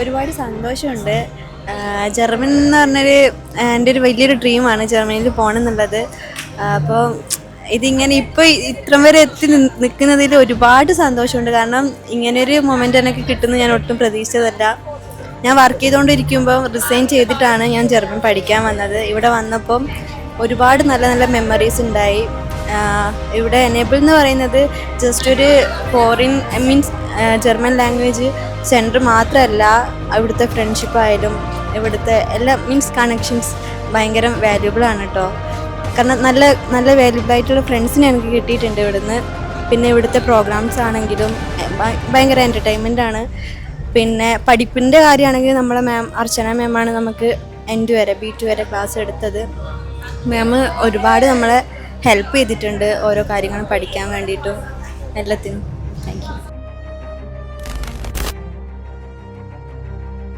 ഒരുപാട് സന്തോഷമുണ്ട്. ജർമ്മൻ എന്ന് പറഞ്ഞൊരു എൻ്റെ ഒരു വലിയൊരു ഡ്രീമാണ് ജർമ്മനിയിൽ പോകണം എന്നുള്ളത്. അപ്പോൾ ഇതിങ്ങനെ ഇപ്പോൾ ഇത്രം വരെ എത്തി നിൽക്കുന്നതിൽ ഒരുപാട് സന്തോഷമുണ്ട്. കാരണം ഇങ്ങനെയൊരു മൊമെൻ്റ് എനിക്ക് കിട്ടുന്നത് ഞാൻ ഒട്ടും പ്രതീക്ഷിച്ചതല്ല. ഞാൻ വർക്ക് ചെയ്തുകൊണ്ടിരിക്കുമ്പോൾ റിസൈൻ ചെയ്തിട്ടാണ് ഞാൻ ജർമ്മൻ പഠിക്കാൻ വന്നത്. ഇവിടെ വന്നപ്പം ഒരുപാട് നല്ല നല്ല മെമ്മറീസ് ഉണ്ടായി. ഇവിടെ എനേബിൾ എന്ന് പറയുന്നത് ജസ്റ്റ് ഒരു foreign means German language centre മാത്രമല്ല, ഇവിടുത്തെ ഫ്രണ്ട്ഷിപ്പായാലും ഇവിടുത്തെ എല്ലാ മീൻസ് കണക്ഷൻസ് ഭയങ്കര വാല്യുബിളാണ് കേട്ടോ. കാരണം നല്ല നല്ല വാല്യുബിളായിട്ടുള്ള ഫ്രണ്ട്സിനെ എനിക്ക് കിട്ടിയിട്ടുണ്ട് ഇവിടുന്ന്. പിന്നെ ഇവിടുത്തെ പ്രോഗ്രാംസ് ആണെങ്കിലും ഭയങ്കര എൻ്റർടൈൻമെൻ്റ് ആണ്. പിന്നെ പഠിപ്പിൻ്റെ കാര്യമാണെങ്കിൽ നമ്മളെ മാം അർച്ചന മാമാണ് നമുക്ക് എൻഡ് വരെ B2 വരെ ക്ലാസ് എടുത്തത്. മാം ഒരുപാട് നമ്മളെ ഹെൽപ്പ് ചെയ്തിട്ടുണ്ട് ഓരോ കാര്യങ്ങളും പഠിക്കാൻ വേണ്ടിയിട്ടും എല്ലാത്തിനും. Thank you.